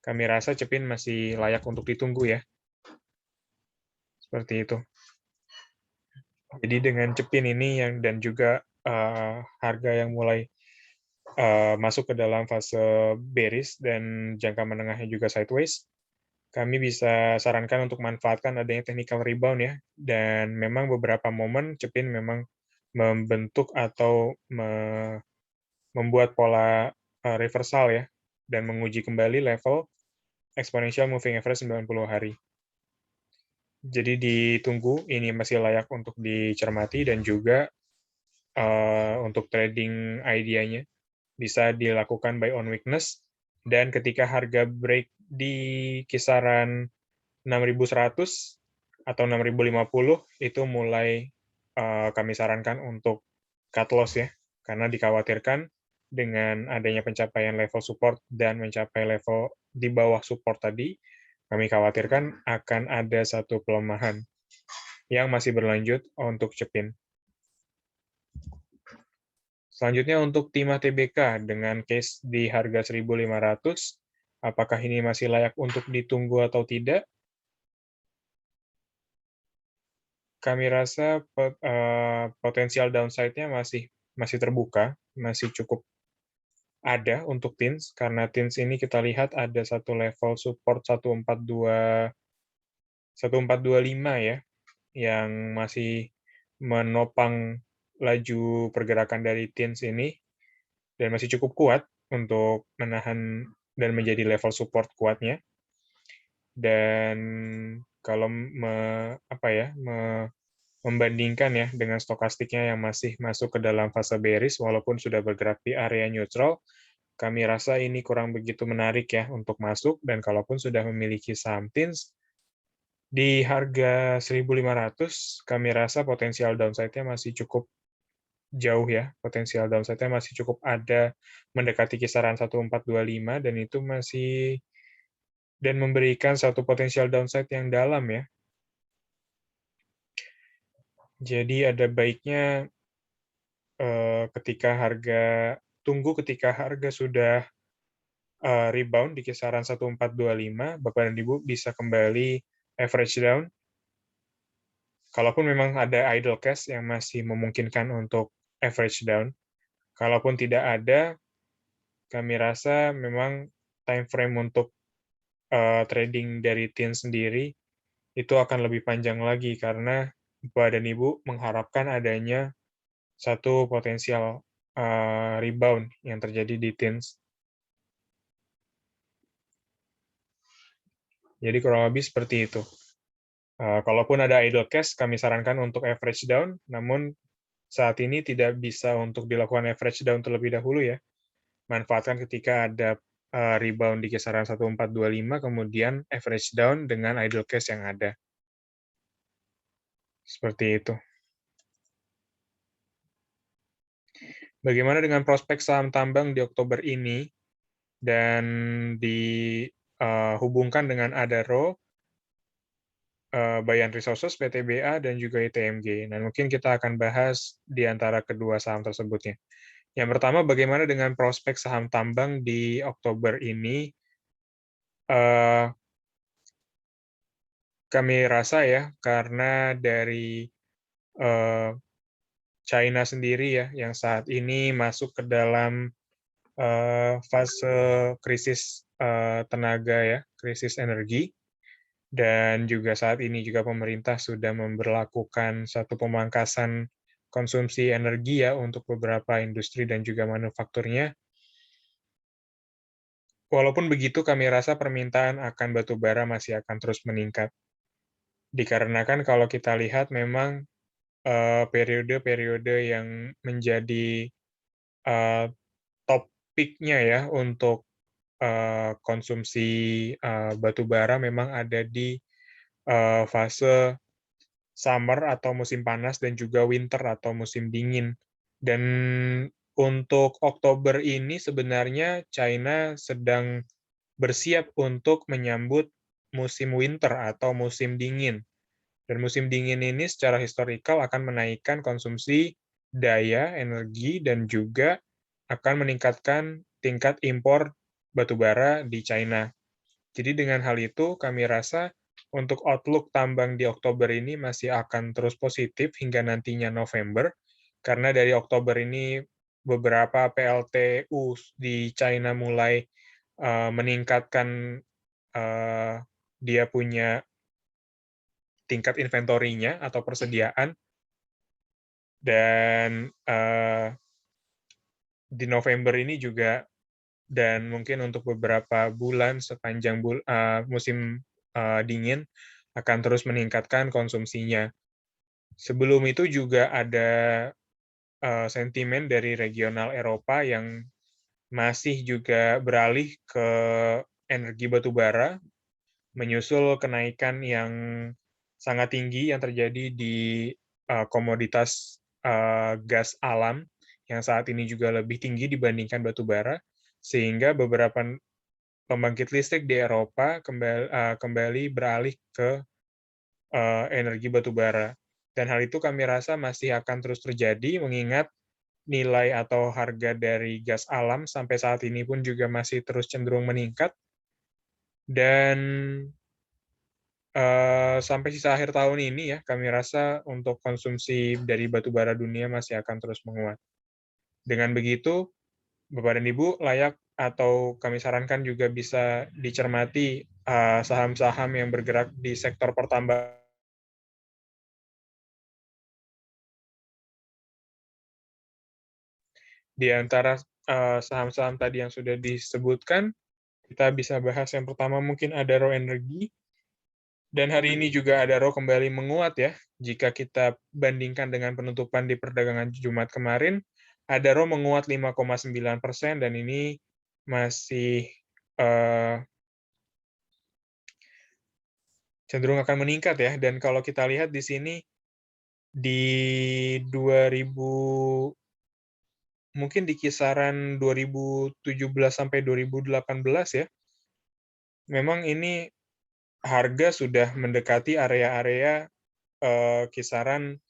kami rasa CEPIN masih layak untuk ditunggu ya, seperti itu. Jadi dengan CEPIN ini dan juga, harga yang mulai, masuk ke dalam fase bearish dan jangka menengahnya juga sideways, kami bisa sarankan untuk manfaatkan adanya technical rebound ya, dan memang beberapa momen CEPIN memang membentuk atau membuat pola, reversal ya, dan menguji kembali level exponential moving average 90 hari. Jadi ditunggu, ini masih layak untuk dicermati dan juga, untuk trading idea-nya bisa dilakukan buy on weakness, dan ketika harga break di kisaran 6.100 atau 6.050 itu mulai, kami sarankan untuk cut loss ya, karena dikhawatirkan dengan adanya pencapaian level support dan mencapai level di bawah support tadi, kami khawatirkan akan ada satu pelemahan yang masih berlanjut untuk CEPIN. Selanjutnya untuk timah TBK dengan case di harga 1.500, apakah ini masih layak untuk ditunggu atau tidak? Kami rasa potensial downside-nya masih terbuka, masih cukup ada untuk TINS, karena TINS ini kita lihat ada satu level support 1425 ya, yang masih menopang laju pergerakan dari TINS ini, dan masih cukup kuat untuk menahan dan menjadi level support kuatnya. Dan kalau membandingkan ya dengan stokastiknya yang masih masuk ke dalam fase bearish walaupun sudah bergerak di area neutral, kami rasa ini kurang begitu menarik ya untuk masuk, dan kalaupun sudah memiliki saham TINS di harga 1.500, kami rasa potensial downside-nya masih cukup jauh ya, potensial downside-nya masih cukup ada mendekati kisaran 1.425, dan itu masih dan memberikan satu potensial downside yang dalam ya. Jadi ada baiknya tunggu ketika harga sudah rebound di kisaran 1.425, Bapak dan Ibu bisa kembali average down. Kalaupun memang ada idle cash yang masih memungkinkan untuk average down. Kalaupun tidak ada, kami rasa memang time frame untuk trading dari TIN sendiri itu akan lebih panjang lagi karena Bapak dan Ibu mengharapkan adanya satu potensial rebound yang terjadi di teens. Jadi kurang lebih seperti itu. Kalaupun ada idle cash, kami sarankan untuk average down, namun saat ini tidak bisa untuk dilakukan average down terlebih dahulu ya. Manfaatkan ketika ada rebound di kisaran 1425, kemudian average down dengan idle cash yang ada. Seperti itu. Bagaimana dengan prospek saham tambang di Oktober ini dan dihubungkan dengan Adaro, Bayan Resources, PTBA, dan juga ITMG. Nah, mungkin kita akan bahas di antara kedua saham tersebutnya. Yang pertama, bagaimana dengan prospek saham tambang di Oktober ini? Kami rasa ya, karena dari China sendiri ya, yang saat ini masuk ke dalam fase krisis tenaga ya, krisis energi, dan juga saat ini juga pemerintah sudah memberlakukan satu pemangkasan konsumsi energi ya untuk beberapa industri dan juga manufakturnya. Walaupun begitu, kami rasa permintaan akan batu bara masih akan terus meningkat. Dikarenakan kalau kita lihat memang periode-periode yang menjadi topiknya ya untuk konsumsi batu bara memang ada di fase summer atau musim panas dan juga winter atau musim dingin. Dan untuk Oktober ini sebenarnya China sedang bersiap untuk menyambut musim winter atau musim dingin. Dan musim dingin ini secara historikal akan menaikkan konsumsi daya, energi, dan juga akan meningkatkan tingkat impor batu bara di China. Jadi dengan hal itu, kami rasa untuk outlook tambang di Oktober ini masih akan terus positif hingga nantinya November, karena dari Oktober ini beberapa PLTU di China mulai meningkatkan dia punya tingkat inventorinya atau persediaan, dan di November ini juga dan mungkin untuk beberapa bulan sepanjang musim dingin akan terus meningkatkan konsumsinya. Sebelum itu juga ada sentimen dari regional Eropa yang masih juga beralih ke energi batu bara, menyusul kenaikan yang sangat tinggi yang terjadi di komoditas gas alam yang saat ini juga lebih tinggi dibandingkan batu bara, sehingga beberapa pembangkit listrik di Eropa kembali beralih ke energi batu bara. Dan hal itu kami rasa masih akan terus terjadi, mengingat nilai atau harga dari gas alam sampai saat ini pun juga masih terus cenderung meningkat. Dan sampai sisa akhir tahun ini ya, kami rasa untuk konsumsi dari batu bara dunia masih akan terus menguat. Dengan begitu, Bapak dan Ibu layak atau kami sarankan juga bisa dicermati saham-saham yang bergerak di sektor pertambangan. Di antara saham-saham tadi yang sudah disebutkan, kita bisa bahas yang pertama mungkin Adaro Energi, dan hari ini juga Adaro kembali menguat ya. Jika kita bandingkan dengan penutupan di perdagangan Jumat kemarin, Adaro menguat 5,9% dan ini masih cenderung akan meningkat ya. Dan kalau kita lihat di sini di 2000 mungkin di kisaran 2017 sampai 2018 ya, memang ini harga sudah mendekati area-area kisaran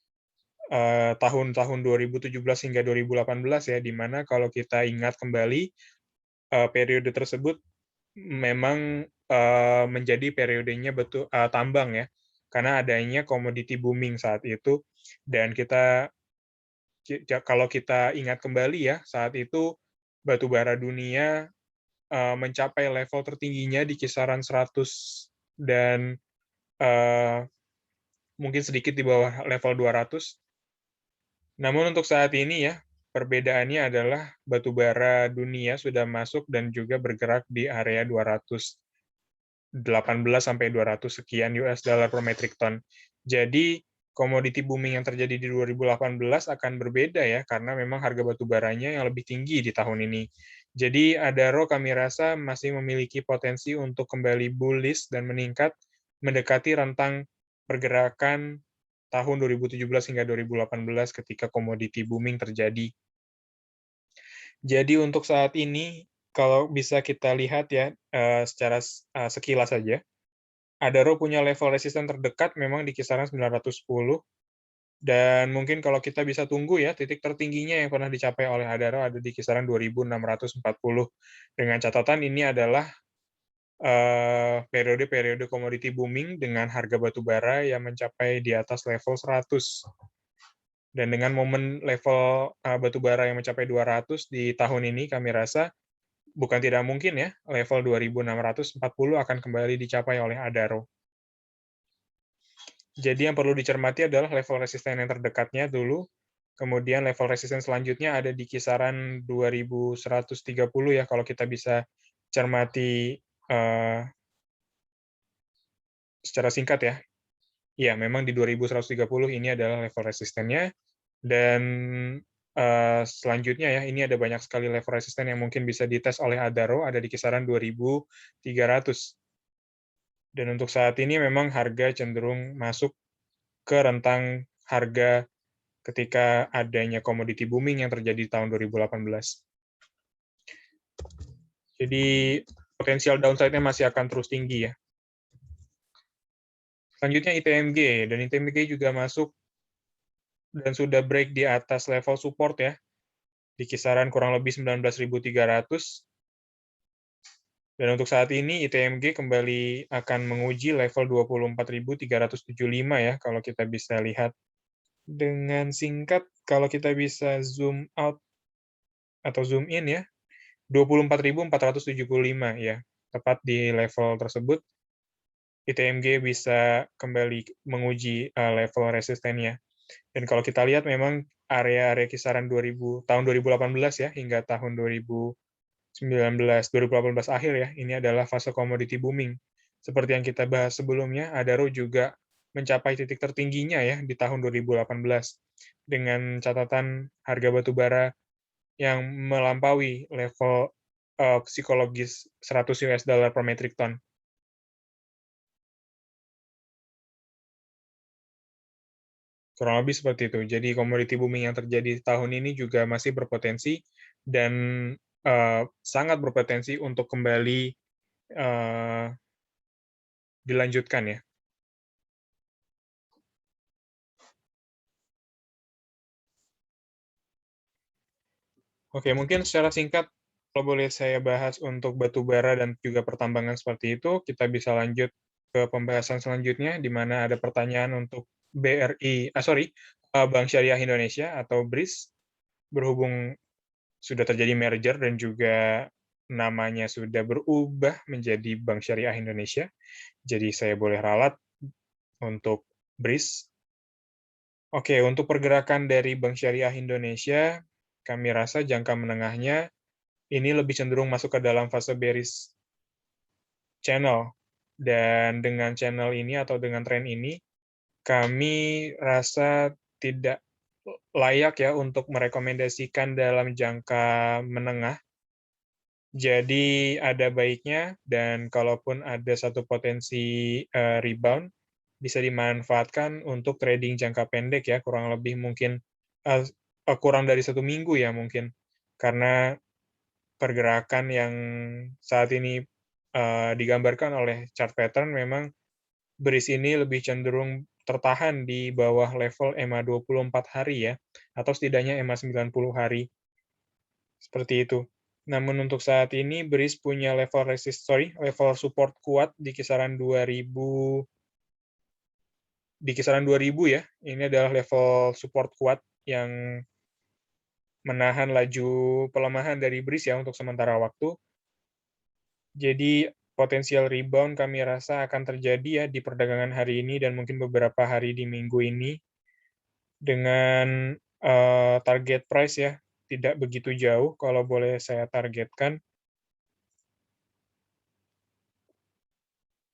tahun-tahun 2017 hingga 2018 ya, di mana kalau kita ingat kembali periode tersebut memang menjadi periodenya tambang ya, karena adanya komoditi booming saat itu, dan kalau kita ingat kembali ya, saat itu batu bara dunia mencapai level tertingginya di kisaran 100 dan mungkin sedikit di bawah level 200. Namun untuk saat ini ya, perbedaannya adalah batu bara dunia sudah masuk dan juga bergerak di area 218 sampai 200 sekian US dollar per metric ton. Jadi komoditi booming yang terjadi di 2018 akan berbeda ya, karena memang harga batu baranya yang lebih tinggi di tahun ini. Jadi Adaro kami rasa masih memiliki potensi untuk kembali bullish dan meningkat mendekati rentang pergerakan tahun 2017 hingga 2018 ketika komoditi booming terjadi. Jadi untuk saat ini, kalau bisa kita lihat ya, secara sekilas saja, Adaro punya level resisten terdekat memang di kisaran 910, dan mungkin kalau kita bisa tunggu ya, titik tertingginya yang pernah dicapai oleh Adaro ada di kisaran 2.640. Dengan catatan ini adalah periode-periode komoditi booming dengan harga batu bara yang mencapai di atas level 100. Dan dengan momen level batu bara yang mencapai 200 di tahun ini, kami rasa bukan tidak mungkin ya, level 2.640 akan kembali dicapai oleh Adaro. Jadi yang perlu dicermati adalah level resisten yang terdekatnya dulu, kemudian level resisten selanjutnya ada di kisaran 2.130 ya, kalau kita bisa cermati secara singkat ya. Ya, memang di 2.130 ini adalah level resistennya, dan selanjutnya ya, ini ada banyak sekali level resisten yang mungkin bisa dites oleh Adaro, ada di kisaran 2.300. Dan untuk saat ini memang harga cenderung masuk ke rentang harga ketika adanya komoditi booming yang terjadi di tahun 2018. Jadi potensial downside-nya masih akan terus tinggi ya. Selanjutnya ITMG, dan ITMG juga masuk dan sudah break di atas level support ya, di kisaran kurang lebih 19.300. Dan untuk saat ini ITMG kembali akan menguji level 24.375 ya, kalau kita bisa lihat dengan singkat, kalau kita bisa zoom out atau zoom in ya, 24.475 ya, tepat di level tersebut, ITMG bisa kembali menguji level resistennya. Dan kalau kita lihat memang area-area kisaran tahun 2018 ya, hingga tahun 2018 akhir ya, ini adalah fase komoditi booming. Seperti yang kita bahas sebelumnya, Adaro juga mencapai titik tertingginya ya di tahun 2018 dengan catatan harga batu bara yang melampaui level psikologis 100 US dollar per metric ton. Kurang lebih seperti itu. Jadi komoditi booming yang terjadi tahun ini juga masih berpotensi dan sangat berpotensi untuk kembali dilanjutkan ya. Oke, mungkin secara singkat, kalau boleh saya bahas untuk batu bara dan juga pertambangan seperti itu, kita bisa lanjut ke pembahasan selanjutnya, di mana ada pertanyaan untuk Bank Syariah Indonesia atau BRIS, berhubung sudah terjadi merger dan juga namanya sudah berubah menjadi Bank Syariah Indonesia. Jadi saya boleh ralat untuk BRIS. Oke, untuk pergerakan dari Bank Syariah Indonesia, kami rasa jangka menengahnya ini lebih cenderung masuk ke dalam fase bearish channel. Dan dengan channel ini atau dengan tren ini, kami rasa tidak layak ya untuk merekomendasikan dalam jangka menengah. Jadi ada baiknya, dan kalaupun ada satu potensi rebound, bisa dimanfaatkan untuk trading jangka pendek ya, kurang lebih mungkin kurang dari 1 minggu ya mungkin. Karena pergerakan yang saat ini digambarkan oleh chart pattern memang BRIS ini lebih cenderung tertahan di bawah level EMA 24 hari ya, atau setidaknya EMA 90 hari. Seperti itu. Namun untuk saat ini BRIS punya level support kuat di kisaran 2000 ya. Ini adalah level support kuat yang menahan laju pelemahan dari BRIS ya untuk sementara waktu. Jadi potensial rebound kami rasa akan terjadi ya di perdagangan hari ini dan mungkin beberapa hari di minggu ini dengan target price ya tidak begitu jauh kalau boleh saya targetkan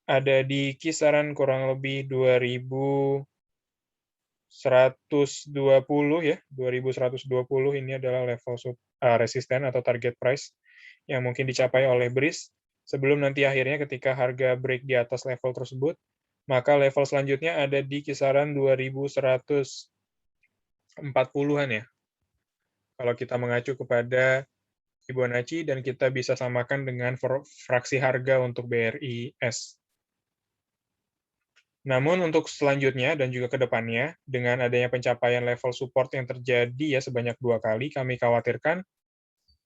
ada di kisaran kurang lebih 2120 ya, 2120 ini adalah level resisten atau target price yang mungkin dicapai oleh BRIS sebelum nanti akhirnya ketika harga break di atas level tersebut, maka level selanjutnya ada di kisaran 2140-an ya. Kalau kita mengacu kepada Fibonacci dan kita bisa samakan dengan fraksi harga untuk BRIS. Namun untuk selanjutnya dan juga ke depannya, dengan adanya pencapaian level support yang terjadi ya sebanyak 2 kali, kami khawatirkan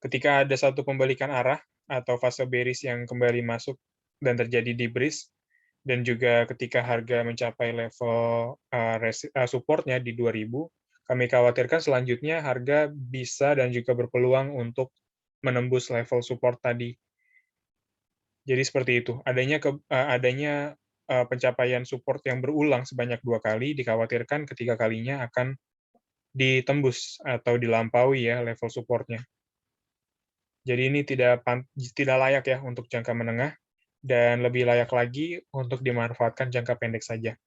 ketika ada satu pembalikan arah atau fase bearish yang kembali masuk dan terjadi di BRIS, dan juga ketika harga mencapai level supportnya di 2000, kami khawatirkan selanjutnya harga bisa dan juga berpeluang untuk menembus level support tadi. Jadi seperti itu. Adanya pencapaian support yang berulang sebanyak 2 kali dikhawatirkan ketiga kalinya akan ditembus atau dilampaui ya level support-nya. Jadi ini tidak layak ya untuk jangka menengah dan lebih layak lagi untuk dimanfaatkan jangka pendek saja.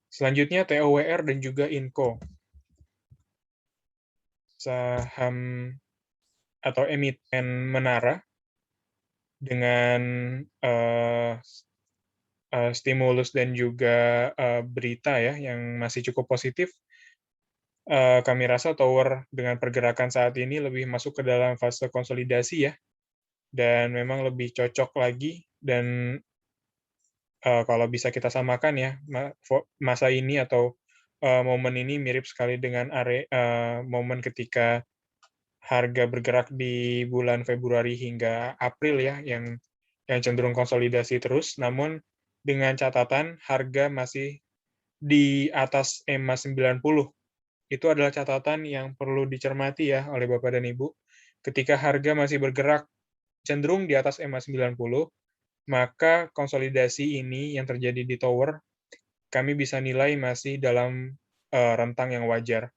Selanjutnya TOWR dan juga INCO. Saham atau emiten menara dengan stimulus dan juga berita ya yang masih cukup positif, kami rasa tower dengan pergerakan saat ini lebih masuk ke dalam fase konsolidasi ya, dan memang lebih cocok lagi dan kalau bisa kita samakan ya masa ini atau momen ini mirip sekali dengan momen ketika harga bergerak di bulan Februari hingga April ya yang cenderung konsolidasi terus, namun dengan catatan harga masih di atas EMA 90. Itu adalah catatan yang perlu dicermati ya oleh Bapak dan Ibu. Ketika harga masih bergerak cenderung di atas EMA 90, maka konsolidasi ini yang terjadi di tower, kami bisa nilai masih dalam rentang yang wajar.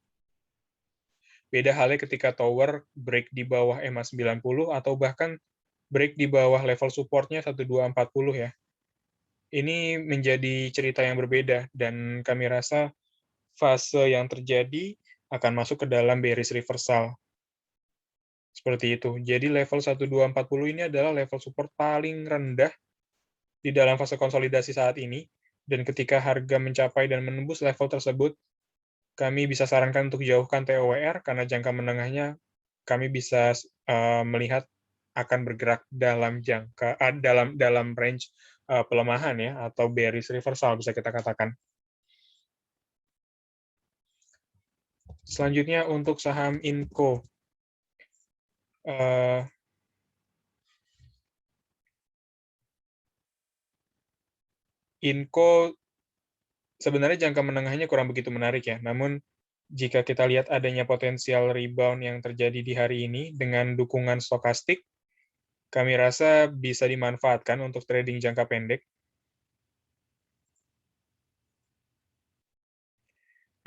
Beda halnya ketika tower break di bawah EMA 90 atau bahkan break di bawah level supportnya 1240 ya. Ini menjadi cerita yang berbeda dan kami rasa fase yang terjadi akan masuk ke dalam bearish reversal. Seperti itu. Jadi level 1240 ini adalah level support paling rendah di dalam fase konsolidasi saat ini, dan ketika harga mencapai dan menembus level tersebut, kami bisa sarankan untuk jauhkan TOWR karena jangka menengahnya kami bisa melihat akan bergerak dalam dalam range pelemahan ya atau bearish reversal bisa kita katakan. Selanjutnya untuk saham INCO. INCO sebenarnya jangka menengahnya kurang begitu menarik ya, namun jika kita lihat adanya potensial rebound yang terjadi di hari ini dengan dukungan stokastik, kami rasa bisa dimanfaatkan untuk trading jangka pendek.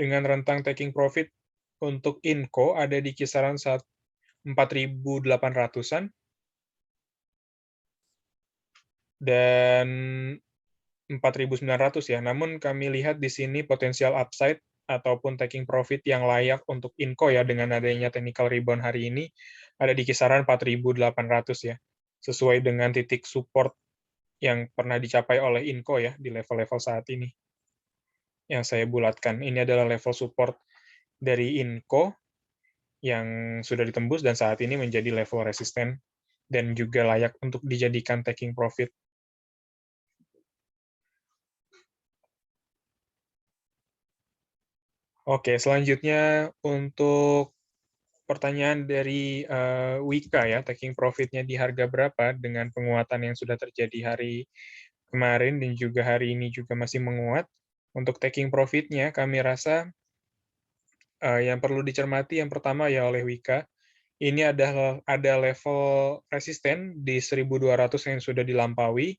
Dengan rentang taking profit untuk INCO ada di kisaran 4.800-an, dan 4.900 ya. Namun kami lihat di sini potensial upside ataupun taking profit yang layak untuk INCO ya dengan adanya technical rebound hari ini ada di kisaran 4.800 ya. Sesuai dengan titik support yang pernah dicapai oleh INCO ya di level-level saat ini. Yang saya bulatkan, ini adalah level support dari INCO yang sudah ditembus dan saat ini menjadi level resisten dan juga layak untuk dijadikan taking profit. Oke, selanjutnya untuk pertanyaan dari Wika ya, taking profit-nya di harga berapa dengan penguatan yang sudah terjadi hari kemarin dan juga hari ini juga masih menguat. Untuk taking profit-nya kami rasa yang perlu dicermati yang pertama ya oleh Wika, Ini ada level resisten di 1.200 yang sudah dilampaui,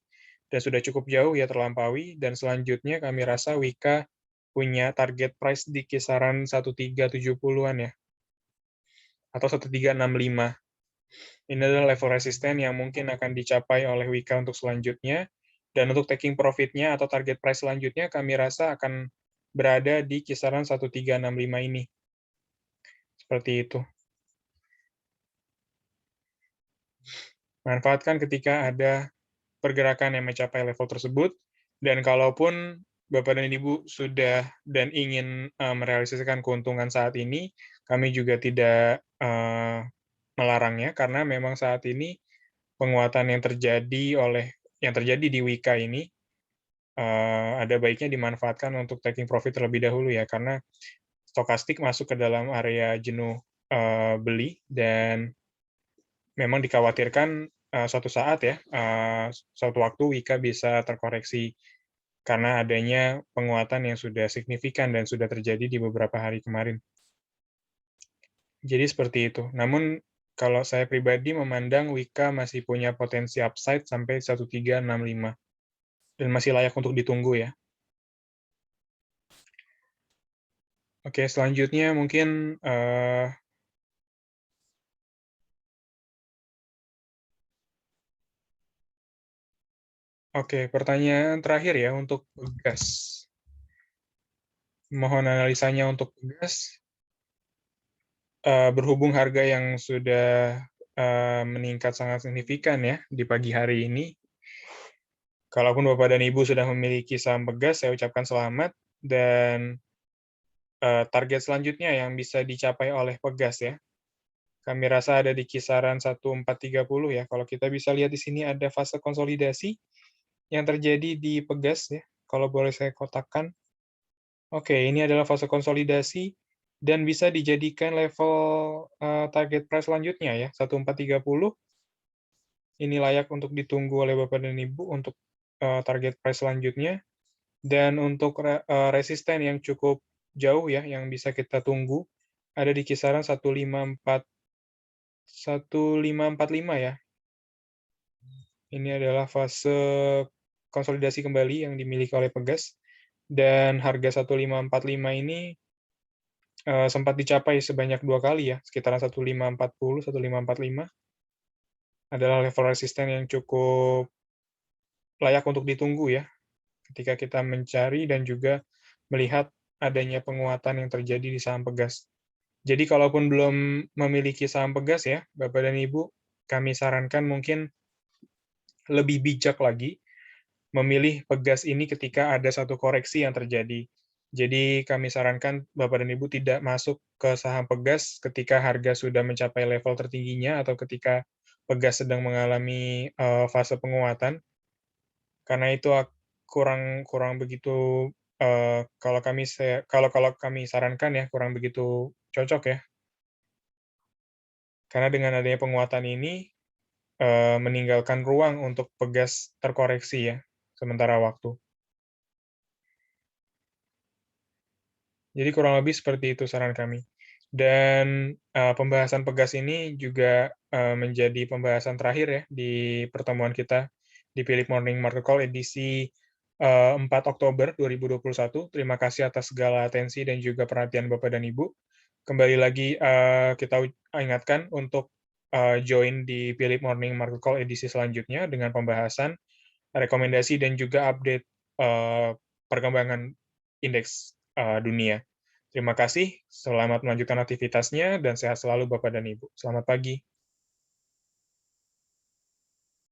dan sudah cukup jauh ya terlampaui, dan selanjutnya kami rasa Wika punya target price di kisaran 1370-an ya, atau 1365. Ini adalah level resisten yang mungkin akan dicapai oleh Wika untuk selanjutnya, dan untuk taking profit-nya atau target price selanjutnya kami rasa akan berada di kisaran 1365 ini. Seperti itu. Manfaatkan ketika ada pergerakan yang mencapai level tersebut, dan kalaupun Bapak dan Ibu sudah dan ingin merealisasikan keuntungan saat ini, kami juga tidak melarangnya, karena memang saat ini penguatan yang terjadi di Wika ini ada baiknya dimanfaatkan untuk taking profit terlebih dahulu ya, karena stokastik masuk ke dalam area jenuh beli, dan memang dikhawatirkan suatu saat ya, suatu waktu Wika bisa terkoreksi karena adanya penguatan yang sudah signifikan dan sudah terjadi di beberapa hari kemarin. Jadi seperti itu. Namun kalau saya pribadi memandang Wika masih punya potensi upside sampai 1365 dan masih layak untuk ditunggu ya. Oke, selanjutnya mungkin pertanyaan terakhir ya untuk gas. Mohon analisanya untuk gas. Berhubung harga yang sudah meningkat sangat signifikan ya di pagi hari ini, kalaupun Bapak dan Ibu sudah memiliki saham Pegas, saya ucapkan selamat, dan target selanjutnya yang bisa dicapai oleh Pegas ya, kami rasa ada di kisaran 1430 ya. Kalau kita bisa lihat di sini ada fase konsolidasi yang terjadi di Pegas ya, kalau boleh saya kotakkan. Oke, ini adalah fase konsolidasi dan bisa dijadikan level target price selanjutnya ya, 1430. Ini layak untuk ditunggu oleh Bapak dan Ibu untuk target price selanjutnya. Dan untuk resisten yang cukup jauh ya, yang bisa kita tunggu, ada di kisaran 1545 ya. Ini adalah fase konsolidasi kembali yang dimiliki oleh Pegas. Dan harga 1545 ini sempat dicapai sebanyak 2 kali ya, sekitaran 1540, 1545. Adalah level resisten yang cukup layak untuk ditunggu ya, ketika kita mencari dan juga melihat adanya penguatan yang terjadi di saham Pegas. Jadi kalaupun belum memiliki saham Pegas ya, Bapak dan Ibu, kami sarankan mungkin lebih bijak lagi memilih Pegas ini ketika ada satu koreksi yang terjadi. Jadi kami sarankan Bapak dan Ibu tidak masuk ke saham Pegas ketika harga sudah mencapai level tertingginya atau ketika Pegas sedang mengalami fase penguatan, karena itu kurang kurang begitu kalau kami sarankan ya, kurang begitu cocok ya. Karena dengan adanya penguatan ini meninggalkan ruang untuk Pegas terkoreksi ya sementara waktu. Jadi kurang lebih seperti itu saran kami. Dan pembahasan Pegas ini juga menjadi pembahasan terakhir ya di pertemuan kita di Philip Morning Market Call edisi 4 Oktober 2021. Terima kasih atas segala atensi dan juga perhatian Bapak dan Ibu. Kembali lagi kita ingatkan untuk join di Philip Morning Market Call edisi selanjutnya dengan pembahasan, rekomendasi, dan juga update perkembangan indeks dunia. Terima kasih, selamat melanjutkan aktivitasnya, dan sehat selalu Bapak dan Ibu. Selamat pagi.